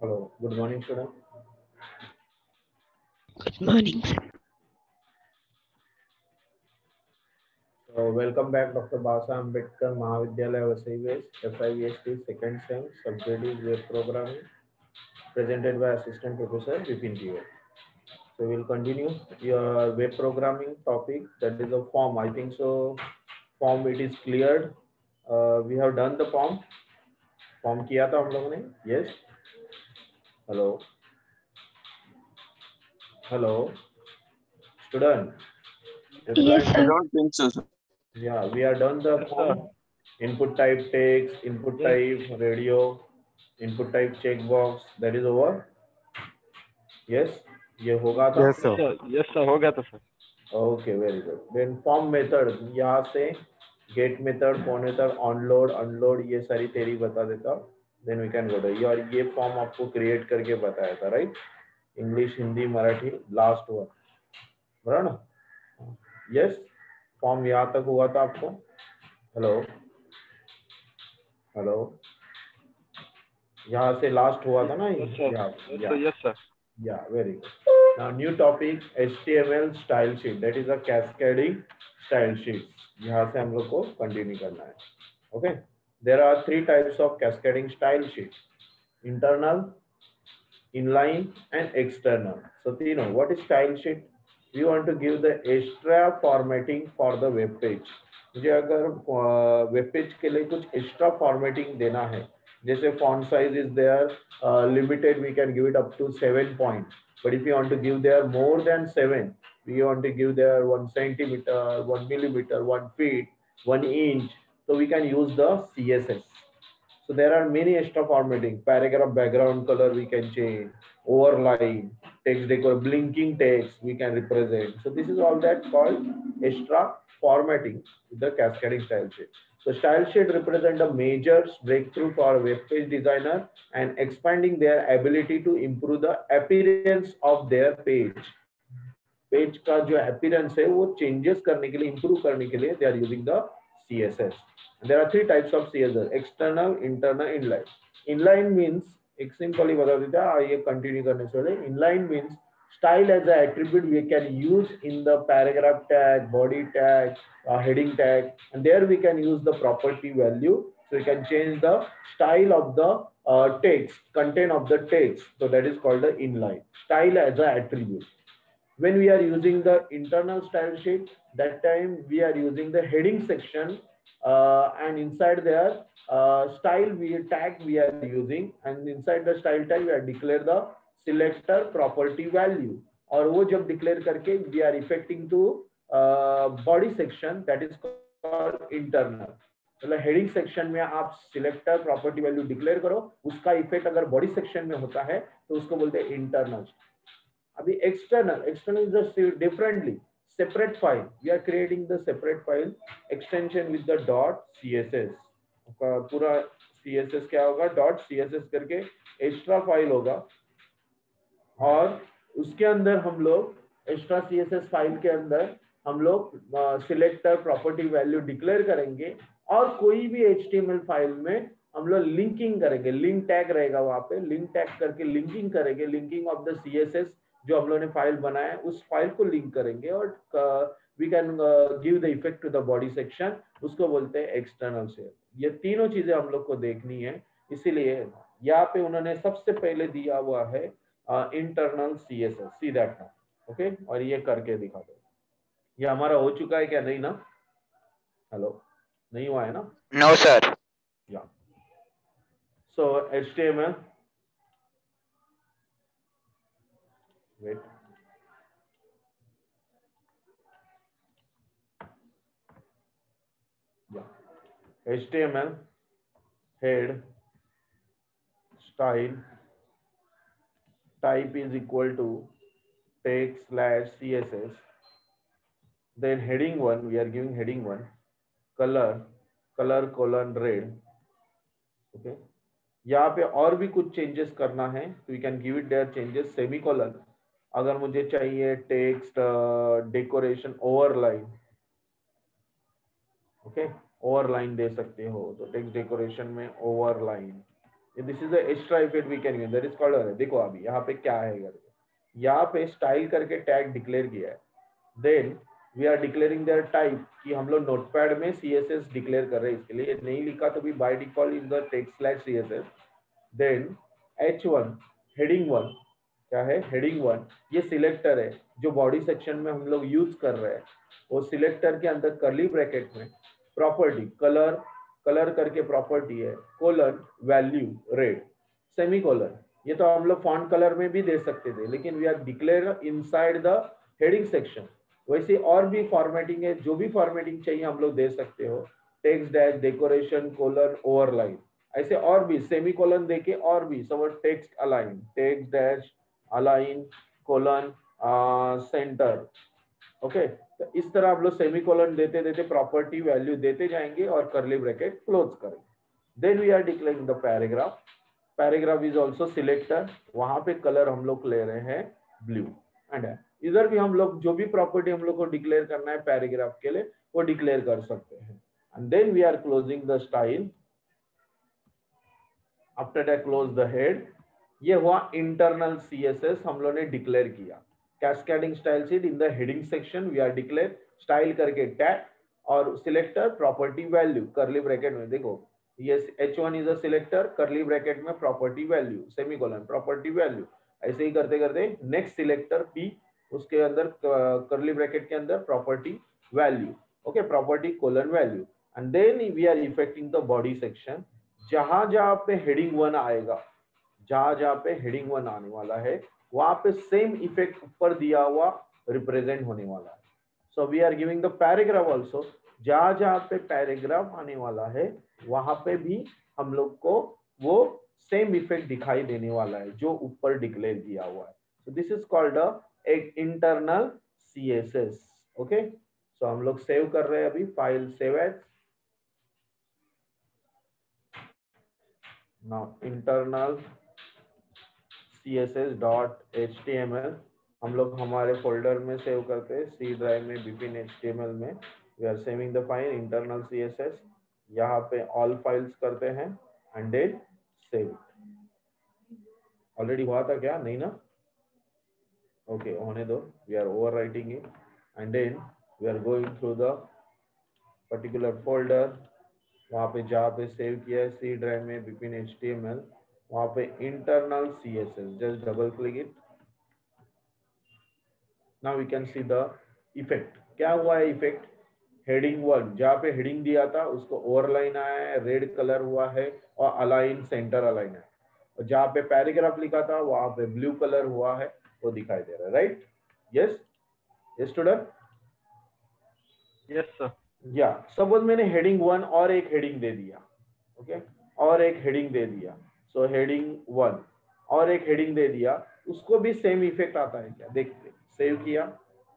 Hello, good morning, student. Good morning, sir. So, welcome back, Dr. Basa Ambedkar Mahavidyalaya Vasai West, FIVST second sem, subject is web programming, presented by Assistant Professor Vipin Tiwari. So, we'll continue your web programming topic, that is a form. I think so. Form it is cleared. We have done the form. Form किया था हम लोगों ने? Yes. Hello. Hello. Student. Yes, Reply I me. sir. don't think so, sir. Yeah, we are done the Yes, sir. form. Input type text, input Yes. type radio, input type checkbox. That is over. Yes, ये होगा था. Yes, sir. Yes, sir. हो गया था sir. Okay, very good. Then form method यहाँ से get method, phone method, onload, unload ये सारी theory बता देता. Then we can go to और ये form आपको create करके बताया था, right? English, Hindi, Marathi, last one. बराबर ना? Yes. Form यहाँ तक हुआ था आपको. Hello. Hello. यहाँ से लास्ट हुआ था ना. Yes, sir. Yeah, Yes, yeah. sir. Yes, sir. Yeah, very good. Now, new topic HTML style sheet. That is a cascading style sheets. यहाँ से हम लोग को continue करना है. Okay. There are three types of cascading style sheets: internal, inline, and external. So, तीनों. What is style sheet? We want to give the extra formatting for the web page. मुझे अगर web page के लिए कुछ extra formatting देना है, जैसे font size is there limited, we can give it up to 7 points. But if you want to give there more than 7, we want to give there 1 centimeter, 1 millimeter, 1 feet, 1 inch. So we can use the CSS. So there are many extra formatting. Paragraph background color we can change, overline, text decor, blinking text we can represent. So this is all that called extra formatting with the cascading style sheet. So style sheet represent a major breakthrough for a web page designer and expanding their ability to improve the appearance of their page. Page का जो appearance है वो changes करने के लिए, improve करने के लिए they are using the CSS. There are three types of CSS: external, internal, inline. Inline means एक सिंपली बता देता है, ये कंटिन्यू करने से पहले. Inline means style as an attribute we can use in the paragraph tag, body tag, heading tag, and there we can use the property value. So we can change the style of the text, content of the text. So that is called the inline. Style as an attribute. When we are using the internal style sheet, that time we are using the heading section, and inside there style tag we are using, and inside the style tag we are declare the selector property value, और वो जब declare करके we are effecting to body section, that is called internal. मतलब heading section में आप selector property value declare करो, उसका effect अगर बॉडी सेक्शन में होता है तो उसको बोलते हैं इंटरनल. अभी external is a differently separate file. We are creating the separate file extension with the .css. पूरा css क्या होगा, .css करके एक्स्ट्रा फाइल होगा, और उसके अंदर हम लोग एक्स्ट्रा css फाइल के अंदर हम लोग सिलेक्टर प्रॉपर्टी वैल्यू डिक्लेयर करेंगे, और कोई भी HTML फाइल में हम लोग लिंकिंग करेंगे. लिंक टैग रहेगा वहां पे, लिंक टैग करके लिंकिंग करेंगे. लिंकिंग ऑफ द CSS जो हम लोग ने फाइल बनाया है उस फाइल को लिंक करेंगे, और we can give the effect to the body section. उसको बोलते हैं एक्सटर्नल शेयर. ये तीनों चीजें हम लोग को देखनी है, इसीलिए यहाँ पे उन्होंने सबसे पहले दिया हुआ है इंटरनल CSS. सी दैट ना. ओके, और ये करके दिखा दो. ये हमारा हो चुका है क्या? नहीं ना? हेलो, नहीं हुआ है ना? No, sir. या सो HTML, wait, yeah, HTML head style type is equal to text/CSS. Then heading 1, we are giving heading 1 color colon red. Okay, यहाँ पे और भी कुछ चेंजेस करना है तो we can give it their changes. Semicolon अगर मुझे चाहिए text decoration overline, okay, overline दे सकते हो, तो टेक्स्ट डेकोरेशन में overline this is the extra effect we can use, that is called. देखो अभी यहाँ पे क्या है करके, यहाँ पे स्टाइल करके टैग डिक्लेयर किया है, then we are declaring their type कि हम लोग नोटपैड में CSS डिक्लेयर कर रहे हैं, इसके लिए नहीं लिखा तो भी by default in the text/CSS। Then H1 heading 1 क्या है, हेडिंग 1 ये सिलेक्टर है जो बॉडी सेक्शन में हम लोग यूज कर रहे हैं, वो सिलेक्टर के अंदर करली ब्रैकेट में प्रॉपर्टी कलर, कलर करके प्रॉपर्टी है, colon value red, semi colon. ये तो हम लोग फॉन्ट कलर में भी दे सकते थे, लेकिन we are declare inside the heading section. वैसे और भी फॉर्मेटिंग है, जो भी फॉर्मेटिंग चाहिए हम लोग दे सकते हो, text dash decoration colon overline, ऐसे और भी सेमी कोलन देके और भी सब text align, text dash align colon centre. Okay, तो इस तरह आप लोग सेमी कोलन देते देते प्रॉपर्टी वैल्यू देते जाएंगे और करली ब्रैकेट क्लोज करेंगे। Then we are declaring the paragraph. Paragraph is also selector, वहां पे कलर हम लोग ले रहे हैं ब्लू एंड इधर भी हम लोग जो भी प्रॉपर्टी हम लोग को डिक्लेयर करना है पैराग्राफ के लिए वो डिक्लेयर कर सकते हैं। And then we are closing the style. After that close the head. ये हुआ इंटरनल CSS हम लोग ने डिक्लेयर किया। Cascading style sheet in the heading section we are declare style करके टैग और selector property value curly bracket में, देखो ये H1 is a selector curly bracket में property value semicolon property value, ऐसे ही करते करते नेक्स्ट सिलेक्टर P उसके अंदर करली ब्रैकेट के अंदर property value, okay property colon value. And then we are effecting the body section. जहां जहां पे हेडिंग 1 आएगा, जहां जहां पे हेडिंग 1 आने वाला है वहां पे सेम इफेक्ट ऊपर दिया हुआ रिप्रेजेंट होने वाला है। So we are giving the paragraph also, जहां जहां पे पैराग्राफ आने वाला है वहां पे भी हम लोग को वो सेम इफेक्ट दिखाई देने वाला है जो ऊपर डिक्लेयर किया हुआ है। सो दिस इज कॉल्ड एक इंटरनल CSS। ओके, सो हम लोग सेव कर रहे हैं अभी, file save as. Now internal CSS.html हम लोग हमारे फोल्डर में सेव करते हैं, C ड्राइव में बिपिन HTML में। We are saving the file internal CSS, यहाँ पे ऑल फाइल्स करते हैं एंड देन सेव। ऑलरेडी हुआ था क्या, नहीं ना? ओके, होने दो, we are overwriting it and then we are going through the particular folder. वहाँ पे जहाँ पे सेव किया है C ड्राइव में बिपिन HTML, वहाँ पे internal CSS, just double click it. Now we can see the effect. क्या हुआ है इफेक्ट, हेडिंग 1 जहाँ पे हेडिंग दिया था उसको ओवरलाइन आया है, रेड कलर हुआ है और अलाइन सेंटर अलाइन है, और जहाँ पे पैराग्राफ लिखा था वहां पे ब्लू कलर हुआ है, वो दिखाई दे रहा है, right? Yes yes student, yes sir. या सपोज मैंने हेडिंग 1 और एक हेडिंग दे दिया, ओके और एक हेडिंग दे दिया, सो हेडिंग 1 और एक हेडिंग दे दिया, उसको भी सेम इफेक्ट आता है क्या, देखते, सेव किया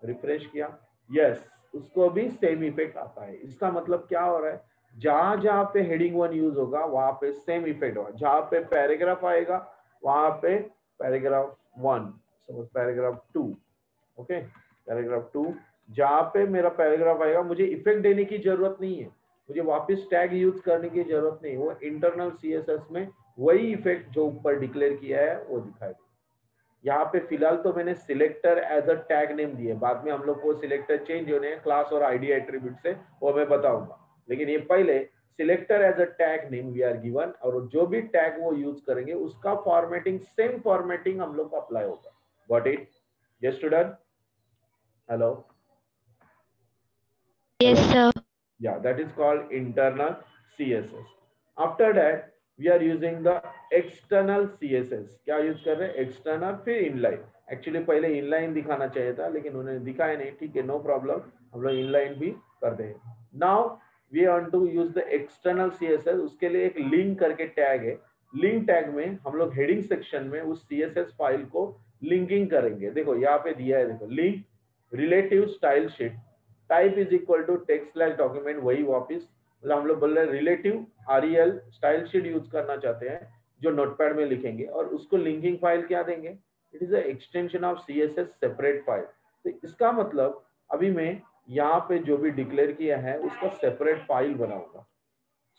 रिफ्रेश किया, यस उसको भी सेम इफेक्ट आता है। इसका मतलब क्या हो रहा है, जहां जहां पे हेडिंग 1 यूज होगा वहां पे सेम इफेक्ट होगा, जहां पे पैराग्राफ आएगा वहां पे paragraph 1 suppose paragraph 2, okay paragraph 2 जहां पे मेरा पैराग्राफ आएगा मुझे इफेक्ट देने की जरूरत नहीं है, मुझे वापस टैग यूज करने की जरूरत नहीं, वो इंटरनल CSS में वही इफेक्ट जो ऊपर डिक्लेयर किया है वो दिखाई दे। यहाँ पे फिलहाल तो मैंने selector as a tag name दिए, बाद में हम लोग को सिलेक्टर चेंज होने हैं क्लास और ID एट्रीब्यूट से, वो मैं बताऊंगा, लेकिन ये पहले selector as a tag name we are given, और जो भी टैग वो यूज करेंगे उसका फॉर्मेटिंग सेम फॉर्मेटिंग हम लोग को अप्लाई होगा। Got it? Yes student, hello? Yes, sir. Yeah, that is called internal CSS. After that we are using the external CSS। क्या यूज कर रहे हैं, एक्सटर्नल फिर इनलाइन। एक्चुअली पहले इनलाइन दिखाना चाहिए था लेकिन उन्होंने दिखाया नहीं, ठीक है नो प्रॉब्लम, हम लोग इनलाइन भी करते हैं। Now we want to use the external CSS, उसके लिए एक लिंक करके टैग है, लिंक टैग में हम लोग हेडिंग सेक्शन में उस CSS फाइल को लिंकिंग करेंगे। देखो यहाँ पे दिया है, देखो link relative style sheet type is equal to text slash document, वही वापस मतलब हम लोग बोल रहे हैं relative REL style sheet use करना चाहते हैं जो नोटपैड में लिखेंगे, और उसको लिंकिंग फाइल क्या देंगे, it is a extension of CSS separate file. तो इसका मतलब अभी मैं यहाँ पे जो भी डिक्लेयर किया है उसका सेपरेट फाइल बनाऊंगा।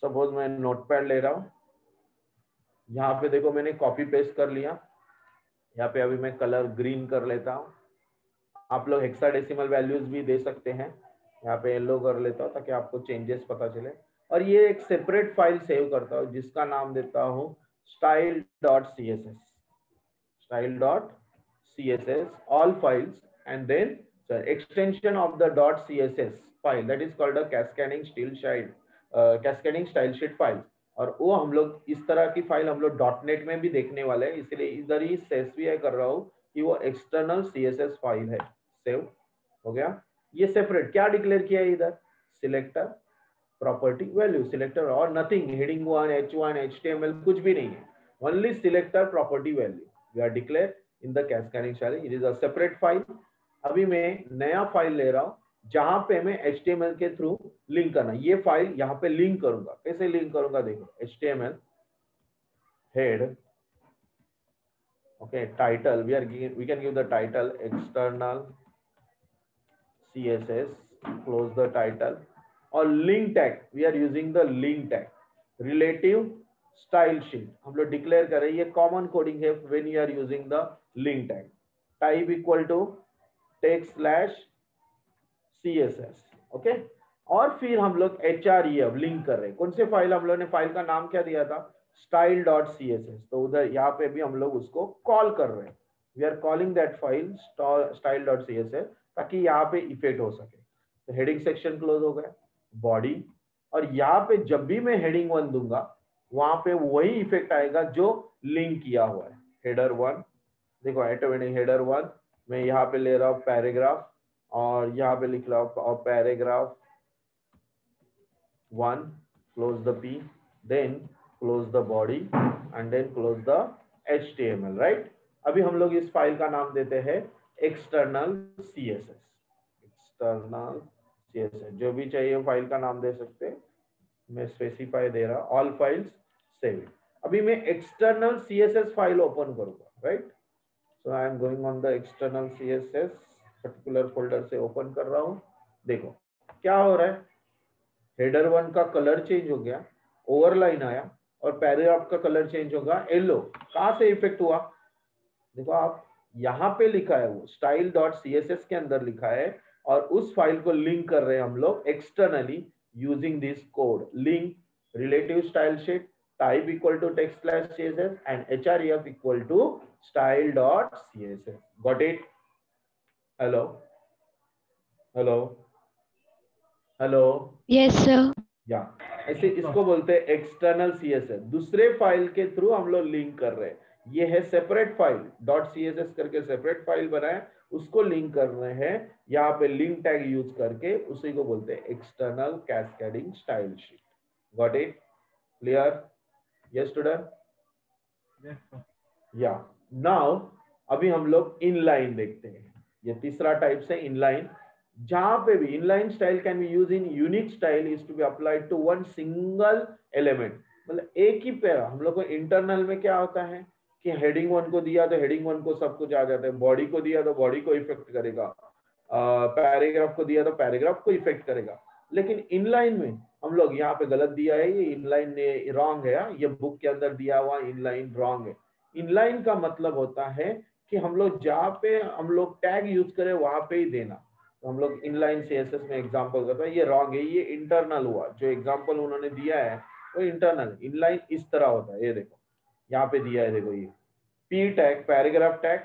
सपोज मैं नोटपैड ले रहा हूँ, यहाँ पे देखो मैंने कॉपी पेस्ट कर लिया, यहाँ पे अभी मैं कलर ग्रीन कर लेता हूँ। आप लोग हेक्साडेसिमल वैल्यूज भी दे सकते हैं, यहाँ पे येलो कर लेता हूँ ताकि आपको चेंजेस पता चले। और ये एक सेपरेट फाइल सेव करता हूँ जिसका नाम देता हूँ style.css, style.css all files, and then the extension of the .css file that is called a cascading style sheet file। और वो हम लोग इस तरह की फाइल हम लोग .NET में भी देखने वाले हैं, इसलिए इधर ही स्पेसिफाई कर रहा हूँ कि वो एक्सटर्नल CSS फाइल है। सेव हो गया। ये सेपरेट क्या डिक्लेयर किया है इधर, सिलेक्टर प्रॉपर्टी वैल्यू सिलेक्टर और नथिंग, हेडिंग 1 h1 HTML कुछ भी नहीं है, only selector property value we are declare in the cascading style. It is a separate file. अभी मैं नया फाइल ले रहा हूँ जहां पे मैं HTML के थ्रू लिंक करना, ये फाइल यहाँ पे लिंक करूंगा। कैसे लिंक करूंगा देखो, HTML head, okay, title, we can give the title external CSS, close the title, और link tag we are using the link tag, relative style sheet हम लोग डिक्लेयर कर रहे हैं, ये कॉमन कोडिंग है when you are using the link tag, type equal to text slash CSS, okay. और फिर हम लोग href लिंक कर रहे हैं, कौन से फाइल, हम लोग ने फाइल का नाम क्या दिया था, style.css, तो उधर यहाँ पे भी हम लोग उसको कॉल कर रहे हैं, we are calling that file style.css ताकि यहाँ पे इफेक्ट हो सके। तो हेडिंग सेक्शन क्लोज हो गया, बॉडी, और यहाँ पे जब भी मैं हेडिंग 1 दूंगा वहां पे वही इफेक्ट आएगा जो लिंक किया हुआ है। हेडर 1 देखो, ऑटोमेटिक हेडर 1 मैं यहाँ पे ले रहा हूँ पैराग्राफ, और यहाँ पे लिख रहा हूँ paragraph 1, close the P, then close the body and then close the HTML, right? अभी हम लोग इस फाइल का नाम देते हैं एक्सटर्नल CSS, एक्सटर्नल CSS, जो भी चाहिए फाइल का नाम दे सकते हैं, मैं स्पेसिफाई दे रहा, ऑल फाइल्स सेव। अभी मैं एक्सटर्नल CSS फाइल ओपन करूंगा, right? So I am going on the external CSS, particular folder से ओपन कर रहा हूं। देखो क्या हो रहा है, हेडर 1 का कलर चेंज हो गया, ओवरलाइन आया, और पैराग्राफ का कलर चेंज होगा येलो। कहां से इफेक्ट हुआ, देखो आप यहाँ पे लिखा है वो style.css के अंदर लिखा है, और उस फाइल को लिंक कर रहे हैं हम लोग externally using this code, link relative style sheet, type equal to text slash css and href equal to style.css. got it? hello hello hello Yes, sir. या ऐसे इसको बोलते हैं एक्सटर्नल CSS, दूसरे फाइल के थ्रू हम लोग लिंक कर रहे हैं। ये है सेपरेट फाइल, .css करके सेपरेट फाइल बनाए, उसको लिंक कर रहे हैं यहाँ पे लिंक टैग यूज करके, उसी को बोलते हैं external cascading style sheet. Got it? Clear? Yes student? Yes, sir. या नाउ अभी हम लोग इनलाइन देखते हैं, ये तीसरा टाइप से इनलाइन, जहां पे भी inline style can be use in unique style is to be applied to one single element, मतलब एक ही पैरा। हम लोग को इंटरनल में क्या होता है कि हेडिंग 1 को दिया तो हेडिंग 1 को सब कुछ आ जाता है, बॉडी को दिया तो बॉडी को इफेक्ट करेगा, पैराग्राफ को दिया तो पैराग्राफ को इफेक्ट करेगा। लेकिन इनलाइन में हम लोग यहाँ पे गलत दिया है, ये इनलाइन रॉन्ग है, ये बुक के अंदर दिया हुआ इनलाइन रॉन्ग है। इनलाइन का मतलब होता है कि हम लोग जहाँ पे हम लोग टैग यूज करें वहां पे ही देना। तो हम लोग इनलाइन CSS में एग्जांपल करते हैं, ये रॉन्ग है, ये इंटरनल हुआ, जो एग्जांपल उन्होंने दिया है वो इंटरनल। इनलाइन इस तरह होता है, ये देखो यहाँ पे दिया है, देखो ये P tag paragraph tag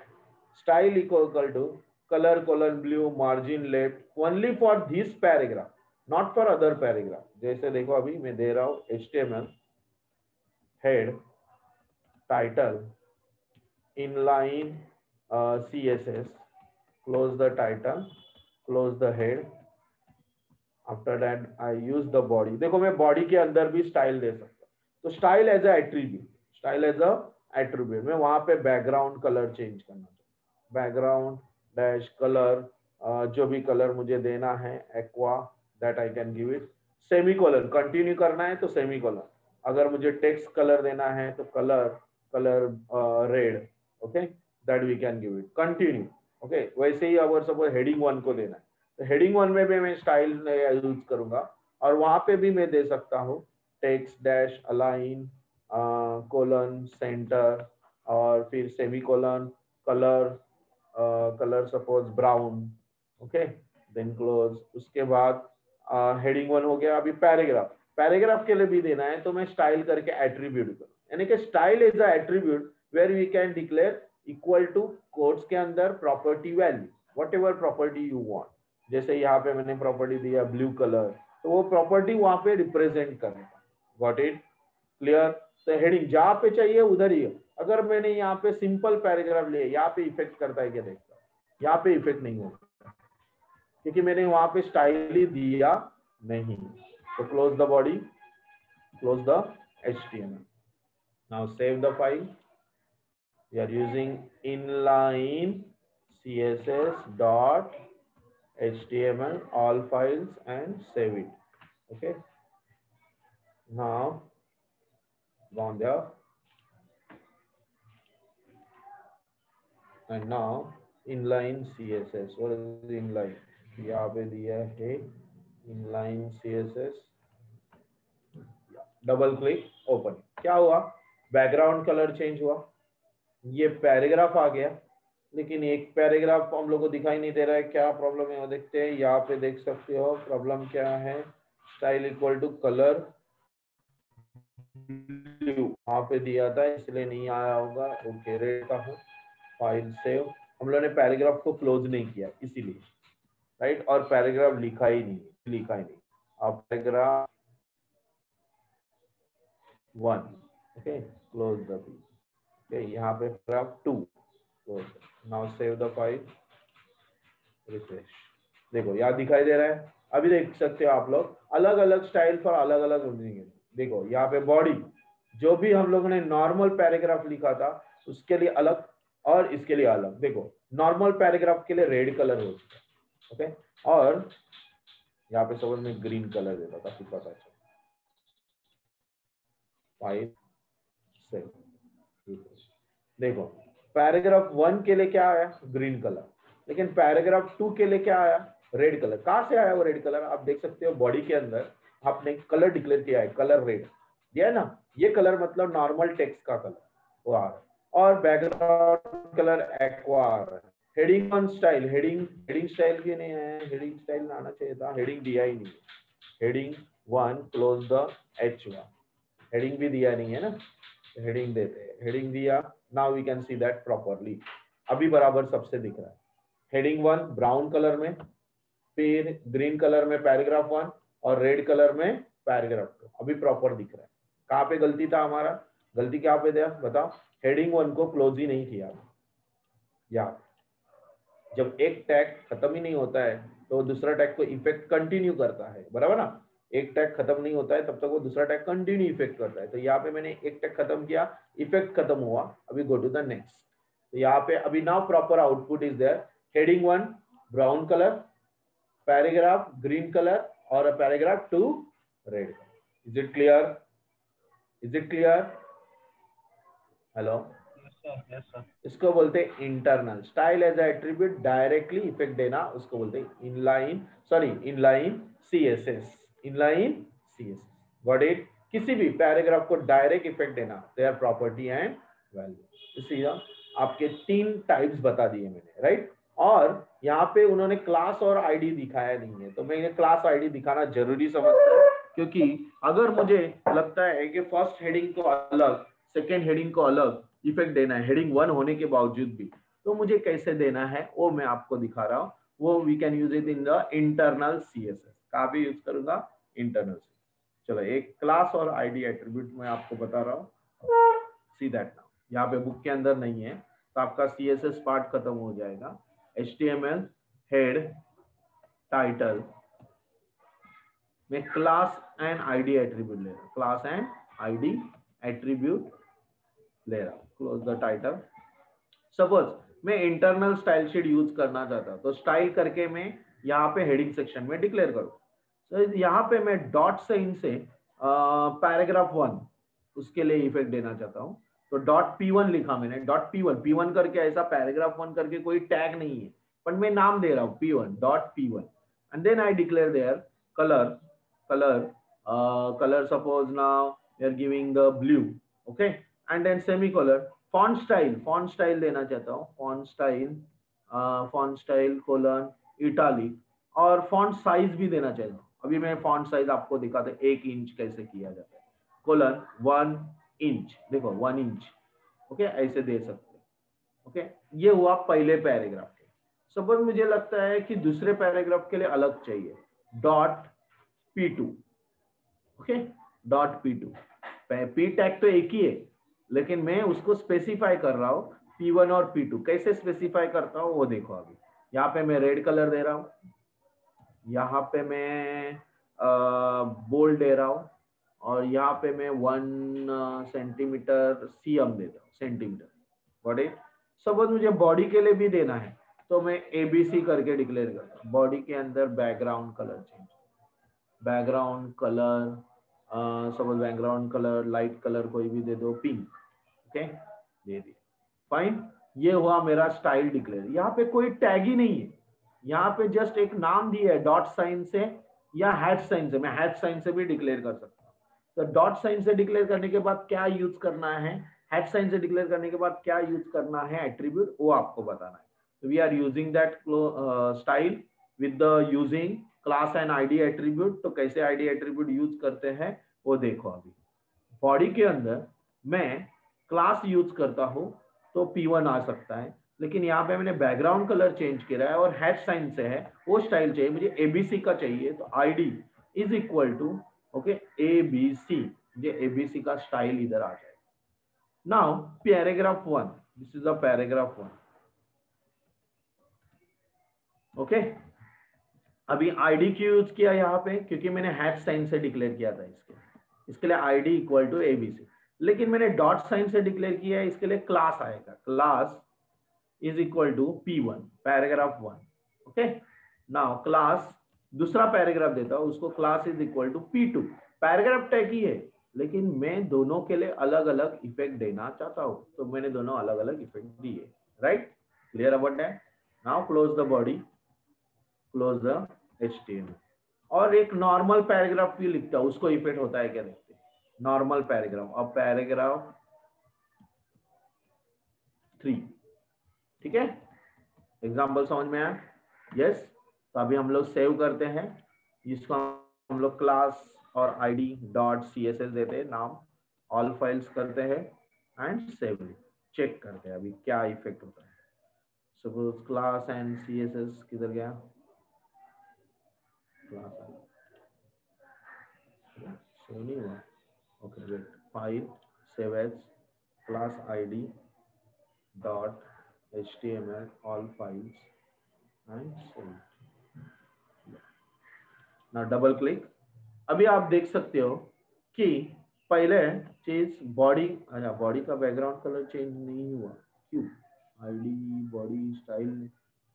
style equal to color colon blue margin left only for this paragraph, not for other paragraph। जैसे देखो अभी मैं दे रहा हूँ HTML head title inline CSS, close the title, close the head, after that I use the body। देखो मैं body के अंदर भी स्टाइल दे सकता हूँ, तो style as a attribute, style as a attribute में वहां पे बैकग्राउंड कलर चेंज करना चाहिए, बैकग्राउंड डैश कलर, जो भी कलर मुझे देना है aqua, that I can give it. Semicolon continue करना है तो सेमीकोलन, अगर मुझे टेक्स्ट कलर देना है तो colour red, okay, that we can give it continue, okay. वैसे ही अगर सपोज हेडिंग 1 को देना है तो हेडिंग 1 में भी मैं स्टाइल यूज करूंगा, और वहां पे भी मैं दे सकता हूँ text dash align colon centre और फिर semicolon colour, colour suppose brown, okay, then close. उसके बाद हेडिंग 1 हो गया। अभी पैराग्राफ, पैराग्राफ के लिए भी देना है तो मैं स्टाइल करके एट्रीब्यूट करूँ, यानी कि style is a attribute where we can declare equal to quotes के अंदर property value, whatever property you want. जैसे यहाँ पे मैंने प्रॉपर्टी दिया ब्लू कलर, तो वो प्रॉपर्टी वहां पे रिप्रेजेंट करेगा। Got it, clear. तो हेडिंग जहां पे चाहिए उधर ही है। अगर मैंने यहाँ पे सिंपल पैराग्राफ लिया, यहाँ पे इफेक्ट करता है क्या, देखता हूँ यहाँ पे इफेक्ट नहीं होगा क्योंकि मैंने वहां पे स्टाइल ही दिया नहीं। तो close the body, close the HTML. Now save the file. We are using inline CSS dot HTML all files and save it. Okay. Now go on there and now inline CSS. What is inline? यहाँ पे दिया है inline CSS. Double click open. क्या हुआ, background colour change हुआ, ये paragraph आ गया, लेकिन एक पैराग्राफ हम लोग को दिखाई नहीं दे रहा है। क्या प्रॉब्लम है वो देखते हैं। यहाँ पे देख सकते हो प्रॉब्लम क्या है, style equal to colour blue वहां पे दिया था इसलिए नहीं आया होगा। ओके, रेड का हूँ, फाइल सेव। हम लोग ने पैराग्राफ को क्लोज नहीं किया इसीलिए, राइट, और पैराग्राफ लिखा ही नहीं। अब paragraph 1, okay, close the page. Okay, यहाँ पे paragraph 2, close. Now save the file, refresh. देखो यहाँ दिखाई दे रहा है। अभी देख सकते हो आप लोग अलग अलग स्टाइल फॉर अलग अलग यूजिंग। देखो यहाँ पे बॉडी, जो भी हम लोगों ने नॉर्मल पैराग्राफ लिखा था उसके लिए अलग और इसके लिए अलग। देखो नॉर्मल पैराग्राफ के लिए रेड कलर हो चुका, ओके, और यहाँ पे सपोज में ग्रीन कलर देता था, पता चला। फाइल सेव, देखो पैराग्राफ 1 के लिए क्या आया, ग्रीन कलर, लेकिन पैराग्राफ 2 के लिए क्या आया, रेड कलर। कहाँ से आया वो रेड कलर, आप देख सकते हो बॉडी के अंदर आपने कलर डिक्लेयर किया है, कलर रेड दिया है ना। ये कलर मतलब नॉर्मल टेक्स्ट का कलर वो आ रहा है, और बैकग्राउंड कलर एक्वा आ रहा है। हेडिंग 1 स्टाइल, हेडिंग स्टाइल भी नहीं है, हेडिंग स्टाइल आना चाहिए था, हेडिंग दिया ही नहीं। Heading 1 close the H1, heading भी दिया नहीं है ना, हेडिंग देते हैं, हेडिंग दिया। Now we can see that properly, अभी बराबर सबसे दिख रहा है। हेडिंग 1 ब्राउन कलर में, फिर ग्रीन कलर में पैराग्राफ 1 और रेड कलर में पैराग्राफ 2, अभी प्रॉपर दिख रहा है। कहाँ पे गलती था हमारा, गलती क्या पे दिया बताओ, हेडिंग 1 को क्लोज ही नहीं किया। या जब एक टैग खत्म ही नहीं होता है तो दूसरा टैग को इफेक्ट कंटिन्यू करता है, बराबर ना। एक टैग खत्म नहीं होता है तब तक वो दूसरा टैग कंटिन्यू इफेक्ट करता है। तो यहाँ पे मैंने एक टैग खत्म किया, इफेक्ट खत्म हुआ, अभी गो टू द नेक्स्ट। तो यहाँ पे अभी now proper output is there, heading 1 brown colour, paragraph green colour और paragraph 2 red colour. Is it clear, is it clear, hello. Yes, sir. इसको बोलते हैं internal style as attribute, directly effect देना उसको बोलते हैं inline CSS, inline CSS. Got it. किसी भी पैराग्राफ को डायरेक्ट इफेक्ट देना, देयर प्रॉपर्टी एंड वैल्यू। इसी आपके 3 टाइप्स बता दिए मैंने, राइट। और यहाँ पे उन्होंने क्लास और आईडी दिखाया नहीं है, तो मैं ये क्लास आईडी दिखाना जरूरी समझता हूँ, क्योंकि अगर मुझे लगता है कि फर्स्ट हेडिंग को अलग, सेकेंड हेडिंग को अलग इफेक्ट देना है, हेडिंग 1 होने के बावजूद भी, तो मुझे कैसे देना है वो मैं आपको दिखा रहा हूँ। वो we can use it in the internal CSS, कहाँ पे यूज करूंगा, इंटरनल सीएसएस। चलो एक क्लास और आईडी एट्रीब्यूट मैं आपको बता रहा हूँ, सी दैट नाउ। यहाँ पे बुक के अंदर नहीं है तो आपका सीएसएस पार्ट खत्म हो जाएगा। HTML हेड टाइटल में क्लास एंड आईडी एट्रीब्यूट ले रहा हूँ, क्लास एंड आईडी एट्रीब्यूट ले रहा हूँ। Close the title. सपोज मैं इंटरनल स्टाइल शीट यूज करना चाहता हूँ, तो स्टाइल करके मैं यहाँ पे हेडिंग सेक्शन में डिक्लेयर करूँ। तो यहाँ पे मैं डॉट से इनसे पैराग्राफ 1 उसके लिए इफेक्ट देना चाहता हूँ, तो डॉट P1 लिखा मैंने, डॉट P1 करके ऐसा पैराग्राफ 1 करके कोई टैग नहीं है, पर मैं नाम दे रहा हूँ P1 dot P1 and then I declare their colour suppose now we are giving the blue, okay and then semicolon font style देना चाहता हूँ, फॉन्ट स्टाइल कोलन इटालिक, और फॉन्ट साइज भी देना चाहता हूँ। अभी मैं फॉन्ट साइज आपको दिखाता हूँ 1 इंच कैसे किया जाता है, कोलन 1 इंच, देखो 1 इंच, ओके ऐसे दे सकते हैं। ओके ये हुआ पहले पैराग्राफ के। सपोज मुझे लगता है कि दूसरे पैराग्राफ के लिए अलग चाहिए, dot P2, okay dot P2, P tag तो एक ही है लेकिन मैं उसको स्पेसिफाई कर रहा हूँ P1 और P2। कैसे स्पेसिफाई करता हूँ वो देखो। अभी यहाँ पे मैं रेड कलर दे रहा हूँ, यहाँ पे मैं बोल्ड दे रहा हूँ, और यहाँ पे मैं 1 सेंटीमीटर सीएम देता हूँ, सेंटीमीटर। Got it. सपोज मुझे बॉडी के लिए भी देना है तो मैं ABC करके डिक्लेयर करता हूँ। बॉडी के अंदर background colour change, background colour, suppose background colour light colour कोई भी दे दो, पिंक, ओके दे दिया, फाइन। ये हुआ मेरा स्टाइल डिक्लेयर। यहाँ पे कोई टैग ही नहीं है, यहाँ पे जस्ट एक नाम दिया है डॉट साइन से या हैश साइन से। मैं हैश साइन से भी डिक्लेयर कर सकता हूँ। तो डॉट साइन से डिक्लेयर करने के बाद क्या यूज करना है, हैश साइन से डिक्लेयर करने के बाद क्या यूज करना है एट्रीब्यूट, वो आपको बताना है। तो we are using that style with the using class and ID attribute. तो कैसे आईडी एट्रीब्यूट यूज करते हैं वो देखो। अभी बॉडी के अंदर मैं क्लास यूज करता हूं तो P1 आ सकता है, लेकिन यहाँ पे मैंने बैकग्राउंड कलर चेंज किया है और हैश साइन से है, वो स्टाइल चाहिए मुझे ABC का चाहिए। तो ID is equal to okay ABC, मुझे ABC का स्टाइल इधर आ जाए। Now paragraph 1, this is a paragraph 1, okay. अभी ID क्यों यूज किया यहाँ पे, क्योंकि मैंने हैश साइन से डिक्लेयर किया था इसके लिए ID इक्वल टू ABC। लेकिन मैंने डॉट साइन से डिक्लेयर किया है, इसके लिए क्लास आएगा, class is equal to P1, paragraph 1, okay. Now class दूसरा पैराग्राफ देता हूं, उसको class is equal to P2, paragraph tag ही है लेकिन मैं दोनों के लिए अलग अलग इफेक्ट देना चाहता हूं, तो मैंने दोनों अलग अलग इफेक्ट दिए, right. Clear about that. Now close the body, close the HTML, और एक नॉर्मल पैराग्राफ भी लिखता हूं, उसको इफेक्ट होता है क्या देखते हैं। नॉर्मल पैराग्राफ, अब पैराग्राफ 3, ठीक है। एग्जाम्पल समझ में आया? यस। तो अभी हम लोग सेव करते हैं, जिसको हम लोग क्लास और ID डॉट CSS देते हैं नाम, ऑल फाइल्स करते हैं एंड सेव, चेक करते हैं अभी क्या इफेक्ट होता है। सपोज क्लास एंड CSS किधर गया, क्लास सेव नहीं हुआ, okay wait, file save as class ID dot HTML all files and save. ना डबल क्लिक। अभी आप देख सकते हो कि पहले चीज बॉडी, अच्छा बॉडी का बैकग्राउंड कलर चेंज नहीं हुआ, क्यों? ID body style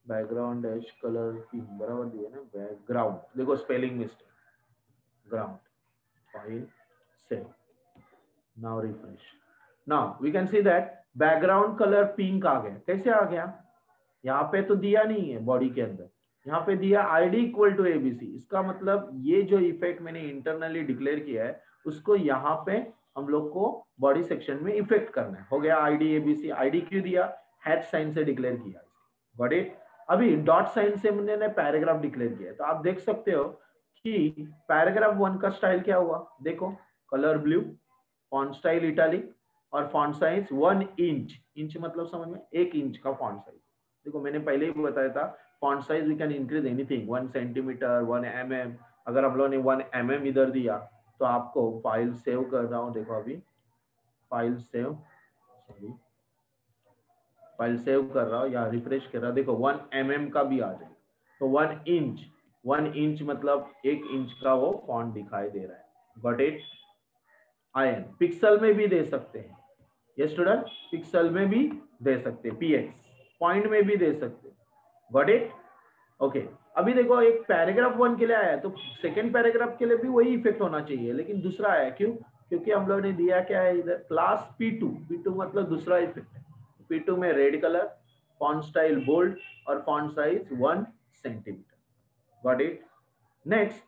background dash colour की बराबर दिया ना, बैकग्राउंड, देखो spelling mistake, ground, file save, now refresh. Now we can see that background colour pink आ गया। कैसे आ गया? यहाँ पे तो दिया नहीं है बॉडी के अंदर, यहाँ पे दिया ID इक्वल टू ABC। इसका मतलब ये जो इफेक्ट मैंने इंटरनली डिक्लेयर किया है उसको यहाँ पे हम लोग को बॉडी सेक्शन में इफेक्ट करना है। हो गया ID ABC। ID क्यों दिया? हैश साइन से डिक्लेयर किया, गॉट इट। अभी डॉट साइन से मैंने पैराग्राफ डिक्लेयर किया है, तो आप देख सकते हो कि पैराग्राफ 1 का स्टाइल क्या हुआ, देखो colour blue, font style italic, और फॉन्ट साइज 1 इंच, इंच मतलब समझ में 1 इंच का फॉन्ट साइज। देखो मैंने पहले ही बताया था font size we can increase anything, 1 centimetre, 1 mm। अगर हम लोगों ने 1 mm इधर दिया तो आपको फाइल सेव कर रहा हूं, देखो अभी file save, sorry file save कर रहा हूं या रिफ्रेश कर रहा हूं, देखो 1 mm का भी आ जाएगा। तो 1 इंच मतलब 1 इंच का वो फॉन्ट दिखाई दे रहा है, गॉट इट। आयन पिक्सल में भी दे सकते हैं, ये स्टूडेंट पिक्सल में भी दे सकते हैं, PX पॉइंट में भी दे सकते हैं, गॉट इट, ओके। अभी देखो एक पैराग्राफ 1 के लिए आया तो सेकंड पैराग्राफ के लिए भी वही इफेक्ट होना चाहिए, लेकिन दूसरा आया, क्यों? क्योंकि हम लोग ने दिया क्या है इधर, क्लास P2 मतलब दूसरा इफेक्ट है। P2 में red colour, font style bold और font size 1 centimetre, got it. Next,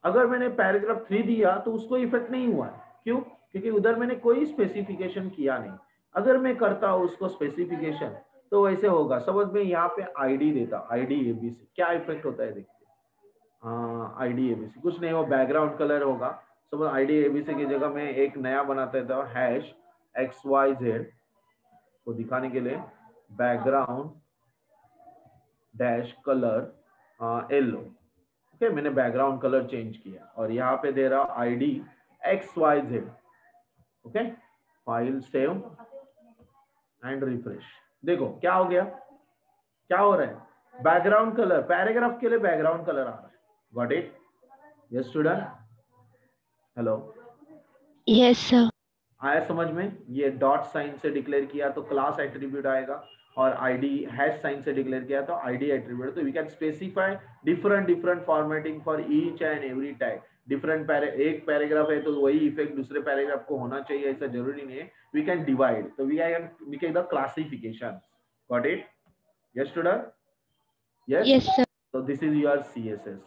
अगर मैंने पैराग्राफ 3 दिया तो उसको इफेक्ट नहीं हुआ है, क्यों? क्योंकि उधर मैंने कोई स्पेसिफिकेशन किया नहीं। अगर मैं करता हूँ उसको स्पेसिफिकेशन तो वैसे होगा। समझ में यहाँ पे आईडी देता, आईडी एबीसी, क्या इफेक्ट होता है देखते हैं। आईडी एबीसी कुछ नहीं, वो बैकग्राउंड कलर होगा। सपोज आईडी एबीसी की जगह मैं एक नया बनाता था, हैश XYZ को दिखाने के लिए background dash colour yellow. Okay, मैंने बैकग्राउंड कलर चेंज किया और यहाँ पे दे रहा ID XYZ। Okay, file save and refresh. देखो क्या हो गया, क्या हो रहा है, बैकग्राउंड कलर, पैराग्राफ के लिए बैकग्राउंड कलर आ रहा है। Got it? Yes student, hello, Yes, sir. आया समझ में? ये डॉट साइन से डिक्लेयर किया तो क्लास एट्रीब्यूट आएगा, और आईडी हैश साइन से डिक्लेयर किया तो आईडी एट्रीब्यूट। तो we can specify different formatting for each and every type. एक पैराग्राफ है तो वही इफेक्ट दूसरे पैराग्राफ को होना चाहिए, ऐसा जरूरी नहीं है। वी कैन डिवाइड, तो we can the classification. Got it? Yes student, yes. Yes, sir. तो दिस इज योर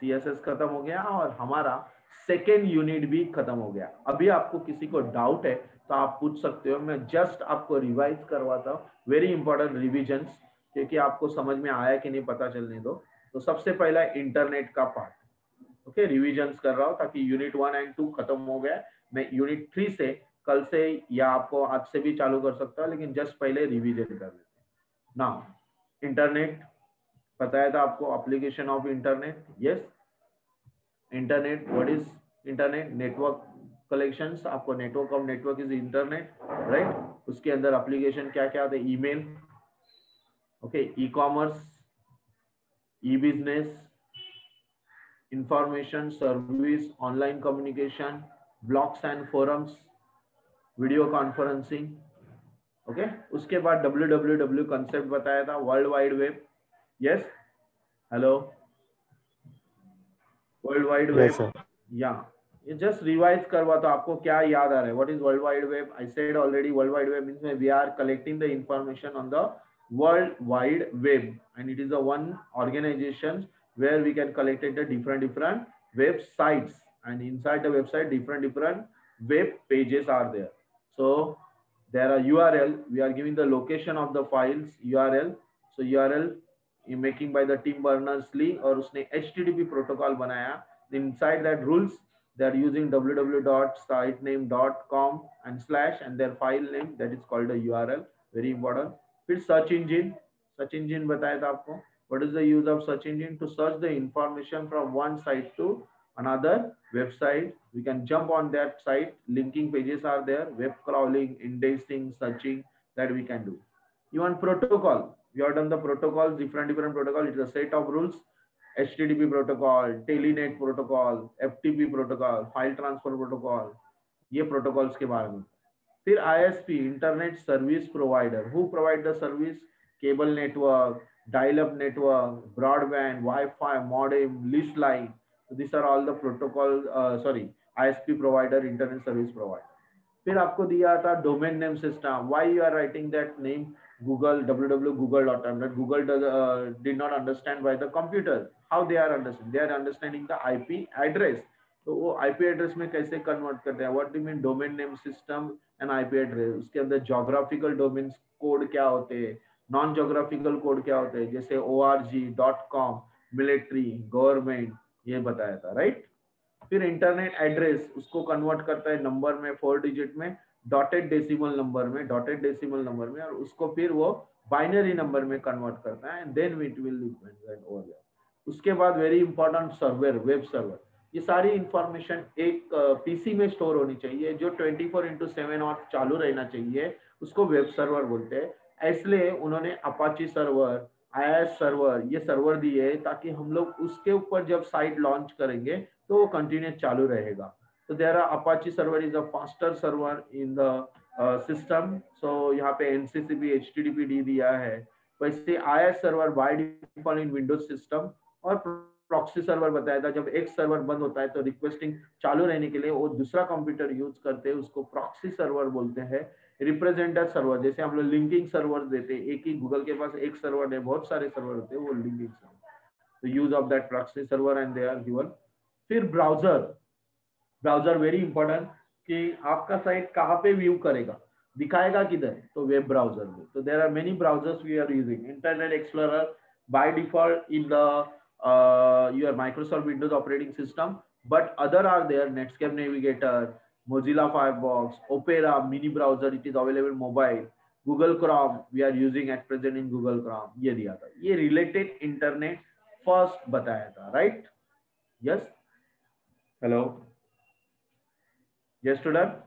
CSS खत्म हो गया और हमारा सेकेंड यूनिट भी खत्म हो गया। अभी आपको किसी को डाउट है तो आप पूछ सकते हो, मैं जस्ट आपको रिवाइज करवाता हूँ, वेरी इंपॉर्टेंट रिविजन्स, क्योंकि आपको समझ में आया कि नहीं पता चलने दो। तो सबसे पहला इंटरनेट का पार्ट, ओके, रिविजन्स कर रहा हूँ ताकि यूनिट 1 एंड 2 खत्म हो गया। मैं यूनिट 3 से कल से या आपको आज से भी चालू कर सकता हूँ, लेकिन जस्ट पहले रिविजन कर लेते हैं। नाउ इंटरनेट बताया था आपको, application of internet. Yes, internet, what is internet? Network collections. आपको network of network is internet, right? उसके अंदर एप्लीकेशन क्या क्या आते हैं? Email, okay, e commerce, e business, information service, online communication, blogs and forums, video conferencing. Okay, उसके बाद WWW concept बताया था, world wide web. Yes, hello, world wide web. Yes, sir. या ये जस्ट रिवाइज करवा तो आपको क्या याद आ रहा है? What is world wide web? I said already, world wide web means we are collecting the information on the world wide web, and it is a one organisation where we can collect the different websites, and inside the website different web pages are there. So there are URL, we are giving the location of the files URL. So URL making by the Tim Berners-Lee, और उसने HTTP protocol बनाया। Inside that rules they are using www.sitename.com and slash and their file name, that is called a URL, very important. फिर search engine बताया था आपको। What is the use of search engine? To search the information from one site to another website. We can jump on that site, linking pages are there, web crawling, indexing, searching, that we can do. Even protocol, we have done the protocols, different protocol. It is a set of rules: HTTP protocol, Telnet protocol, FTP protocol, file transfer protocol, ये protocols के बारे में। फिर ISP, internet service provider, who provide the service? Cable network, dial-up network, broadband, Wi-Fi, modem, lease line. So these are all the protocol, ISP provider, internet service provider. फिर आपको दिया था domain name system. Why you are writing that name Google, www.google.com? That Google did not understand by the computer. How they are understanding? They are understanding the IP address. तो वो IP address में कैसे convert करते हैं? What do mean domain name system and IP address? उसके अंदर geographical domain code क्या होते हैं, नॉन जोग्राफिकल कोड क्या होते हैं, जैसे org.com, मिलिट्री, गवर्नमेंट, ये बताया था, राइट? फिर इंटरनेट एड्रेस उसको कन्वर्ट करता है नंबर में, 4 डिजिट में, डॉटेड डेसिमल नंबर में, और उसको फिर वो बाइनरी नंबर में कन्वर्ट करता है, and then it will represent over there. उसके बाद very important server, web server. ये सारी इंफॉर्मेशन एक पीसी में स्टोर होनी चाहिए जो 24/7 और चालू रहना चाहिए, उसको वेब सर्वर बोलते हैं. इसलिए उन्होंने अपाची सर्वर, IIS सर्वर, ये सर्वर दिए ताकि हम लोग उसके ऊपर जब साइट लॉन्च करेंगे तो वो कंटिन्यूस चालू रहेगा. तो there are Apache server is a faster server in the system. So यहाँ पे NCCP HTTPD दिया है. वैसे IIS server by default in Windows system, और प्रॉक्सी सर्वर बताया था जब एक सर्वर बंद होता है तो रिक्वेस्टिंग चालू रहने के लिए वो दूसरा कंप्यूटर यूज करते हैं, उसको प्रॉक्सी सर्वर बोलते हैं. रिप्रेजेंटर सर्वर, जैसे हम लोग लिंकिंग सर्वर देते हैं, एक ही गूगल के पास एक सर्वर है, बहुत सारे सर्वर होते हैं, वो लिंकिंग सर्वर. तो use of that proxy server and they are given. फिर ब्राउजर वेरी इंपॉर्टेंट. कि आपका साइट कहाँ पे व्यू करेगा, दिखाएगा किधर, तो वेब ब्राउजर में. तो there are many browsers we are using. Internet Explorer by default in the your Microsoft Windows operating system, but other are there. Netscape Navigator, Mozilla Firefox, Opera, mini browser, it is available mobile. Google Chrome, we are using at present in Google Chrome. ये दिया था, ये related internet first बताया था, right? Yes. Hello. Yes, student.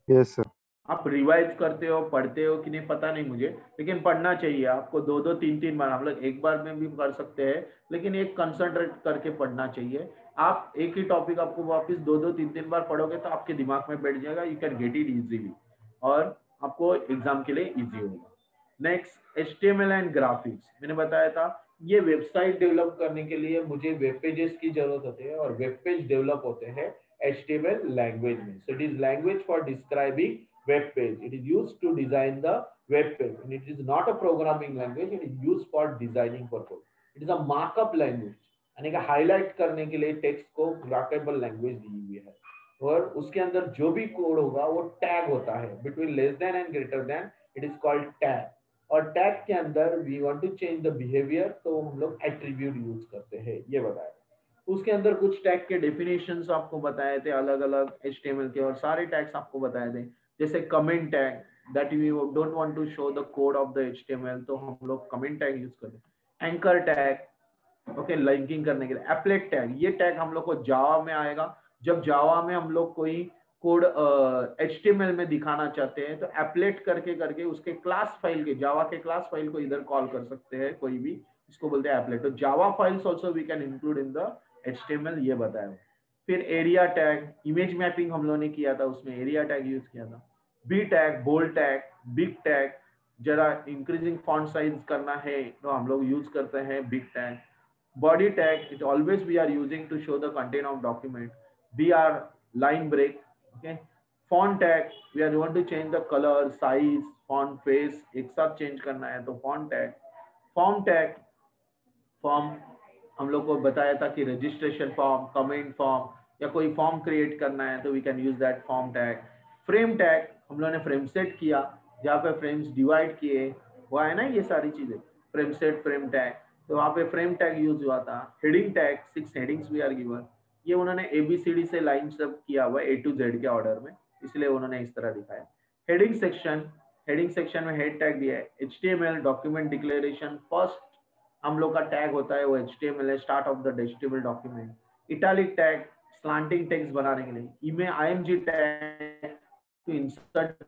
Yes, sir. आप revise करते हो, पढ़ते हो कि नहीं पता नहीं मुझे, लेकिन पढ़ना चाहिए आपको. 2-2, 3-3 बार, हम लोग एक बार में भी कर सकते हैं, लेकिन एक कंसंट्रेट करके पढ़ना चाहिए. आप एक ही टॉपिक आपको वापस 2-2, 3-3 बार पढ़ोगे तो आपके दिमाग में बैठ जाएगा. You can get it easily और आपको एग्जाम के लिए इजी होगा. Next, HTML and graphics. मैंने बताया था ये वेबसाइट डेवलप करने के लिए मुझे वेब पेजेस की जरूरत होती है और वेब पेज डेवलप होते हैं HTML लैंग्वेज में. So it is language for describing web page. It is used to design the web page, and it is not a programming language. It is used for designing purpose. It is a markup language. यानी कि highlight करने के लिए text को graphical language दी हुई है और उसके अंदर जो भी कोड होगा वो टैग होता है. Between less than and greater than it is called tag. और टैग के अंदर we want to change the behaviour, तो हम लोग एट्रीब्यूट यूज करते हैं. ये बताया. उसके अंदर कुछ टैग के डेफिनेशंस आपको बताए थे अलग अलग HTML के, और सारे टैग्स आपको बताए थे. जैसे comment tag, that we don't want to show the code of the HTML, तो हम लोग कमेंट टैग यूज करते हैं. एंकर टैग, ओके, लिंकिंग करने के लिए. एप्लेट टैग, ये टैग हम लोग को जावा में आएगा. जब जावा में हम लोग कोई कोड HTML में दिखाना चाहते हैं तो एप्लेट करके उसके क्लास फाइल के, जावा के क्लास फाइल को इधर कॉल कर सकते हैं कोई भी, इसको बोलते हैं एप्लेट. तो Java files also we can include in the HTML, ये बताया. फिर एरिया टैग, इमेज मैपिंग हम लोगों ने किया था, उसमें एरिया टैग यूज किया था. B tag, bold tag, big tag, जरा इंक्रीजिंग फॉन्ट साइज करना है तो हम लोग यूज करते हैं big tag. Body tag, it always we are using to show the content of document. BR, line break, okay. Font tag, we are want to change the color, size, font face, एक साथ change करना है तो font tag. Form tag, form हम लोग को बताया था कि registration form, comment form या कोई form create करना है तो we can use that form tag. Frame tag, हम लोगों ने frame set किया, जहाँ पे frames divide किए, वो है ना ये सारी चीजें. Frame set, frame tag, तो वहाँ पे फ्रेम टैग यूज हुआ था. Heading tag, 6 headings we are given. ये उन्होंने ABCD से लाइन सब किया हुआ है A to Z के ऑर्डर में, इसलिए उन्होंने इस तरह दिखाया. हेडिंग सेक्शन, हेडिंग सेक्शन में हेड टैग दिया है. HTML डॉक्यूमेंट डिक्लेरेशन, फर्स्ट हम लोग का टैग होता है वो HTML है, start of the HTML document. Italic tag, slanting text बनाने के लिए. Image IMG tag to insert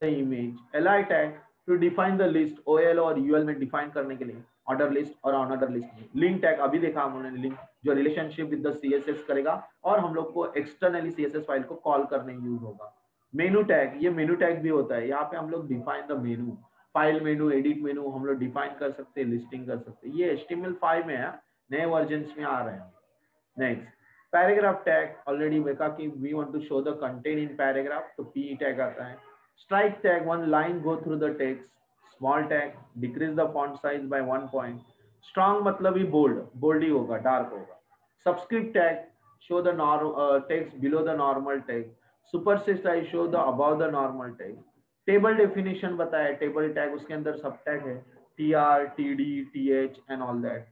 the image. LI tag to define the list, OL और UL में डिफाइन करने के लिए, ऑर्डर लिस्ट और अनऑर्डर लिस्ट में. लिंक टैग अभी देखा हम लोगों ने, लिंक जो रिलेशनशिप विद द CSS करेगा और हम लोग को एक्सटर्नली CSS फाइल को कॉल करने यूज होगा. मेनू टैग, ये मेनू टैग भी होता है. यहाँ पे हम लोग define the menu, file menu, edit मेनू हम लोग डिफाइन कर सकते हैं, लिस्टिंग कर सकते हैं. ये HTML5 में है, नए वर्जन में आ रहे हैं. नेक्स्ट, पैराग्राफ टैग, ऑलरेडी देखा कि we want to show the content in paragraph, तो PE टैग आता है. Strike tag, one line go through the text. Small tag, decrease the font size by 1 point. Strong मतलब ही bold, bold ही होगा, dark होगा. Subscript tag, show the text below the normal text. Superscript, show the above the normal text. Table definition बताया, table tag, उसके अंदर सब tag है, TR, TD, TH and all that.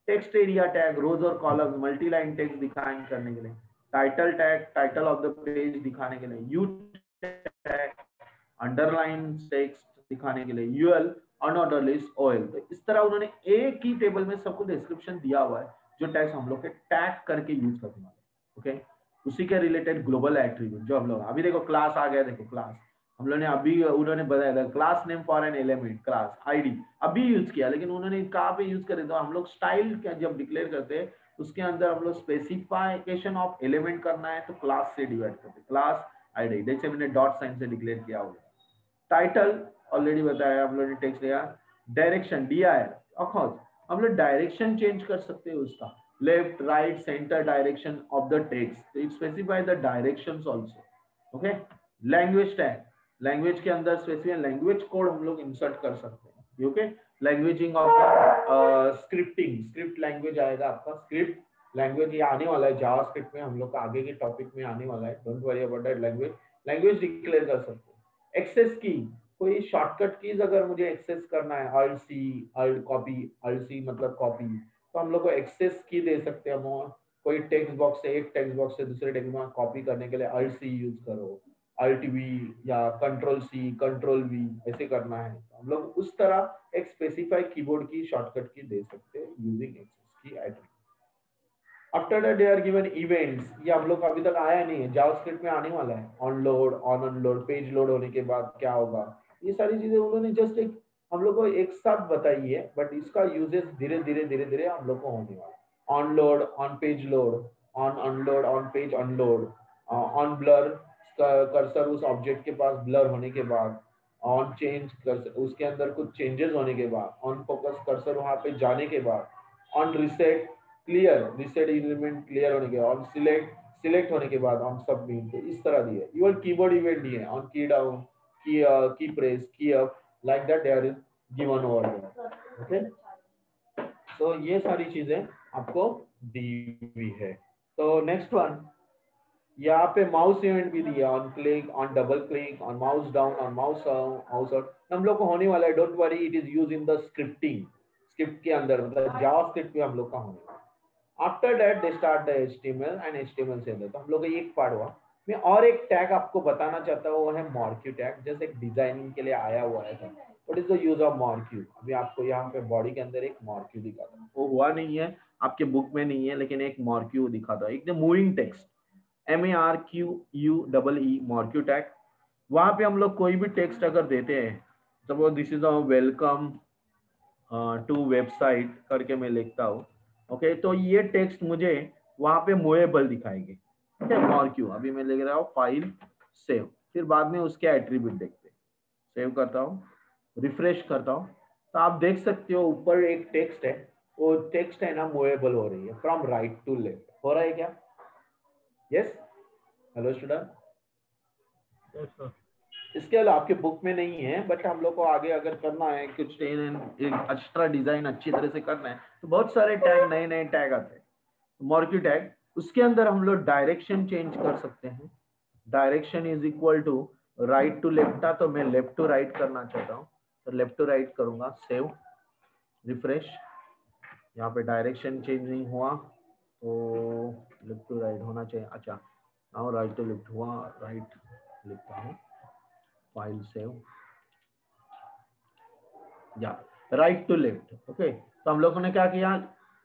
Text area tag, rows और column, multi line text दिखाने करने के लिए. Title tag, title of the page दिखाने के लिए. यू टैग, अंडरलाइन टेक्स्ट दिखाने के लिए. UL, unordered list, OL. तो इस तरह उन्होंने एक ही टेबल में सबको डिस्क्रिप्शन दिया हुआ है जो टैग्स हम लोग के टैग करके यूज करने वाले. ओके, उसी के रिलेटेड ग्लोबल एट्रीब्यूट जो हम लोग अभी देखो, क्लास आ गया, देखो क्लास हम लोग ने अभी उन्होंने बताया था, class name for an element, class ID अभी यूज किया, लेकिन उन्होंने कहाँ पे यूज करे, तो हम लोग स्टाइल जब डिक्लेयर करते हैं उसके अंदर हम लोग स्पेसिफिकेशन ऑफ एलिमेंट करना है तो क्लास से डिवाइड करते हैं, क्लास ID. जैसे मैंने डॉट साइन से डिक्लेयर किया हुआ. टाइटल ऑलरेडी बताया, हम लोग ने टेक्स्ट लिया. डायरेक्शन, DIR, ऑफ हम लोग डायरेक्शन चेंज कर सकते हैं उसका, left, right, centre direction of the text. तो it specify the directions also. Okay. Language tag, language के अंदर स्पेसिफाई लैंग्वेज कोड हम लोग इंसर्ट कर सकते हैं. Okay. Languaging of scripting, script language आएगा आपका, स्क्रिप्ट लैंग्वेज ये आने वाला है जावास्क्रिप्ट में, हम लोग का आगे के टॉपिक में आने वाला है, don't worry about that. Language language declare कर सकते हैं। एक्सेस की, कोई शॉर्टकट कीज अगर मुझे एक्सेस करना है, alt C, alt copy, alt C मतलब कॉपी, तो हम लोग को एक्सेस की दे सकते हैं हम। कोई टेक्स्ट बॉक्स से एक टेक्स्ट बॉक्स से दूसरे टेक्स्ट बॉक्स कॉपी करने के लिए अल्ट सी यूज करो, अल्ट वी या कंट्रोल सी, कंट्रोल वी, ऐसे करना है हम लोग उस तरह एक स्पेसिफाइड कीबोर्ड की शॉर्टकट की दे सकते हैं using access key attribute. After that they are given events, ये हम लोग अभी तक आया नहीं है, जावास्क्रिप्ट में आने वाला है। On load, on unload, page load होने के बाद क्या होगा, ये सारी चीजें उन्होंने जस्ट एक हम लोग को एक साथ बताई है, बट इसका यूजेस धीरे धीरे धीरे धीरे हम लोग को होने वाला है। On load, on page load, on unload, on page unload, on blur, cursor उस ऑब्जेक्ट के पास ब्लर होने के बाद, ऑन चेंज कर्सर उसके अंदर कुछ चेंजेस होने के बाद, ऑन फोकस कर्सर वहां पे जाने के बाद, on reset clear, reset element clear होने के बाद, ऑन सिलेक्ट, सिलेक्ट होने के बाद, ऑन सबमिट, तो इस तरह दिए। इवन कीबोर्ड इवेंट दिए, on key down, key press, key up, like that there is given over there. Okay, तो ये सारी चीजें आपको दी हुई है। तो नेक्स्ट वन, यहाँ पे माउस इवेंट भी दिया, on click, on double click, on mouse down, on mouse mouse up, हम लोग को होने वाला है। Don't worry, it is use in the scripting, script के अंदर, मतलब जावास्क्रिप्ट में हम लोग का होने वाला है। After that they start the HTML and HTML से तो हम लोग का एक पार्ट हुआ। मैं और एक टैग आपको बताना चाहता हूँ, वो है मार्क्यू टैग, जैसे एक डिजाइनिंग के लिए आया हुआ है। What is the use of marquee? अभी आपको यहाँ पे बॉडी के अंदर एक मार्क्यू दिखाता हूँ, वो हुआ नहीं है आपके बुक में नहीं है, लेकिन एक मार्क्यू दिखाता है, एकदम moving text, MARQUE, marquee tag. वहां पे हम लोग कोई भी टेक्स्ट अगर देते हैं, suppose this is a welcome to website करके मैं लिखता हूँ, ओके, तो ये टेक्स्ट मुझे वहां पे मूवेबल दिखाएंगे, ठीक है, मार्क्यू। अभी मैं लिख रहा हूँ फाइल सेव, फिर बाद में उसके एट्रीब्यूट देखते हैं। सेव करता हूँ, रिफ्रेश करता हूँ, तो आप देख सकते हो ऊपर एक टेक्स्ट है, वो टेक्स्ट है ना मूवेबल हो रही है, फ्रॉम राइट टू लेफ्ट हो रहा है क्या? Yes, hello student. Yes, sir. इसके अलावा आपके बुक में नहीं है, बट हम लोग को आगे अगर करना है कुछ एक्स्ट्रा डिजाइन अच्छी तरह से करना है, तो बहुत सारे टैग, नए नए टैग आते हैं, मार्क्यू टैग। उसके अंदर हम लोग डायरेक्शन चेंज कर सकते हैं। Direction is equal to right to left था, तो मैं लेफ्ट टू राइट करना चाहता हूँ, तो लेफ्ट टू राइट करूंगा, सेव, रिफ्रेश। यहाँ पे डायरेक्शन चेंज नहीं हुआ, तो लेफ्ट टू राइट होना चाहिए। अच्छा, नाउ राइट टू लेफ्ट हुआ, राइट लिखता हूँ, फाइल सेव, या राइट टू लेफ्ट। ओके, तो हम लोगों ने क्या किया,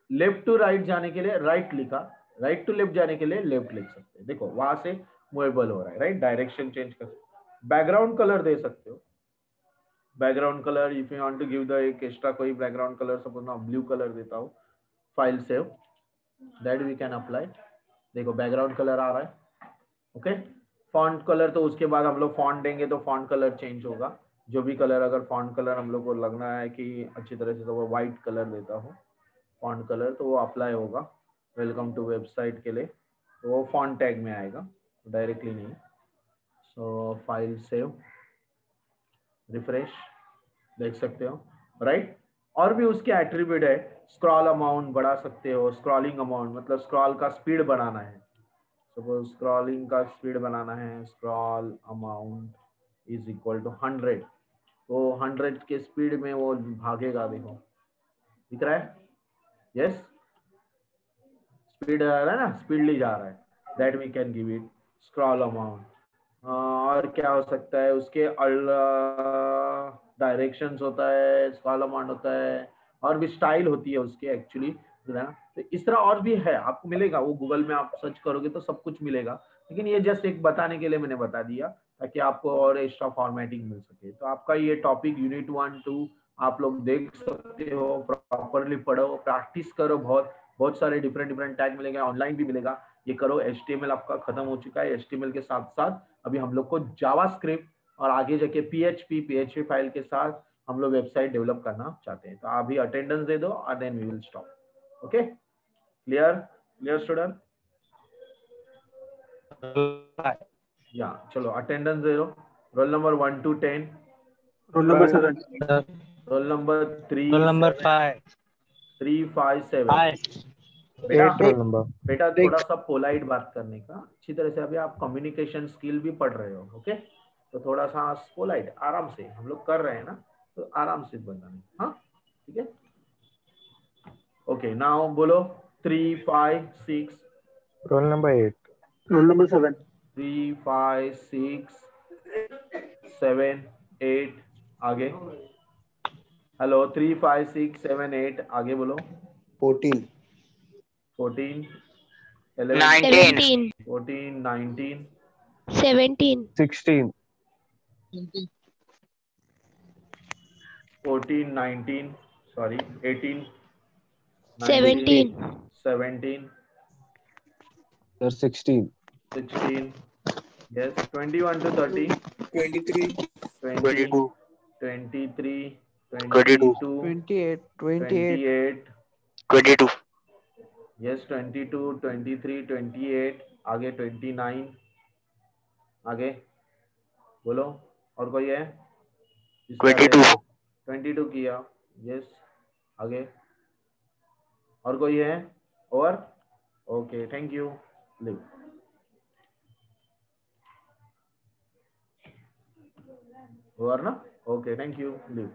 लेफ्ट टू राइट जाने के लिए राइट लिखा, राइट टू लेफ्ट जाने के लिए लेफ्ट लिख सकते हैं। देखो वहां से मूवेबल हो रहा है, राइट, डायरेक्शन चेंज कर सकते। बैकग्राउंड कलर दे सकते हो, background colour if you want to give the एक एक्स्ट्रा कोई बैकग्राउंड कलर, सपोज मैं ब्लू कलर देता हूँ, file save, that we can apply. देखो बैकग्राउंड कलर आ रहा है, ओके। फॉन्ट कलर, तो उसके बाद हम लोग फॉन्ट देंगे तो फॉन्ट कलर चेंज होगा, जो भी कलर, अगर फॉन्ट कलर हम लोग को लगना है कि अच्छी तरह से, तो वो व्हाइट कलर देता हूँ फॉन्ट कलर, तो वो अप्लाई होगा वेलकम टू वेबसाइट के लिए, तो वो फॉन्ट टैग में आएगा, डायरेक्टली नहीं। सो फाइल सेव, रिफ्रेश, देख सकते हो, राइट। और भी उसके एट्रीब्यूट है, स्क्रॉल अमाउंट बढ़ा सकते हो, स्क्रॉलिंग अमाउंट मतलब स्क्रॉल का स्पीड बनाना है, सपोज स्क्रॉलिंग का स्पीड बनाना है, scroll amount is equal to 100, तो 100 के स्पीड में वो भागेगा, देखो दिख रहा है, यस, स्पीड आ रहा है ना, स्पीडली जा रहा है, that we can give it scroll amount. और क्या हो सकता है उसके, डायरेक्शंस होता है, स्क्रॉल अमाउंट होता है, और भी स्टाइल होती है उसकी एक्चुअली, तो इस तरह और भी है, आपको मिलेगा, वो गूगल में आप सर्च करोगे तो सब कुछ मिलेगा, लेकिन ये जस्ट एक बताने के लिए मैंने बता दिया, ताकि आपको और एक्स्ट्रा फॉर्मेटिंग मिल सके। तो आपका ये टॉपिक यूनिट 1, 2 आप लोग देख सकते हो, प्रॉपरली पढ़ो, प्रैक्टिस करो, बहुत बहुत सारे डिफरेंट टैग मिलेंगे, ऑनलाइन भी मिलेगा, ये करो। HTML आपका खत्म हो चुका है, HTML के साथ साथ अभी हम लोग को जावास्क्रिप्ट और आगे जाके PHP फाइल के साथ हम लोग वेबसाइट डेवलप करना चाहते हैं। तो अभी अटेंडेंस दे दो और then we will stop. Okay, clear student? या चलो अटेंडेंस दे दो, roll number 1 to 10, roll number 7, roll number 3, Roll number 7, 5. 3, 5, 7, 5. बेटा रोल नंबर। बेटा थोड़ा सा पोलाइट बात करने का, अच्छी तरह से, अभी आप कम्युनिकेशन स्किल भी पढ़ रहे हो, ओके? तो थोड़ा सा पोलाइट, आराम से, हम लोग कर रहे हैं ना, तो आराम से बताना, हाँ ठीक है? ओके, नाउ बोलो 3 5 6। Roll number 8। Roll number 7. 3 5 6 7 8 आगे। हेलो 3 5 6 7 8 आगे बोलो। 14 14 11 17 14 19 17 16 14 19 sorry 18 17 19 17 sir 16 16 yes 21 to 30 23 20 22 23 22 22 28 28 22 yes 22 23 28 आगे 29 आगे बोलो। और कोई है? इसके आगे 22 22 किया, यस आगे। और कोई है? और ओके थैंक यू, लिव। और ना, ओके थैंक यू, लिव।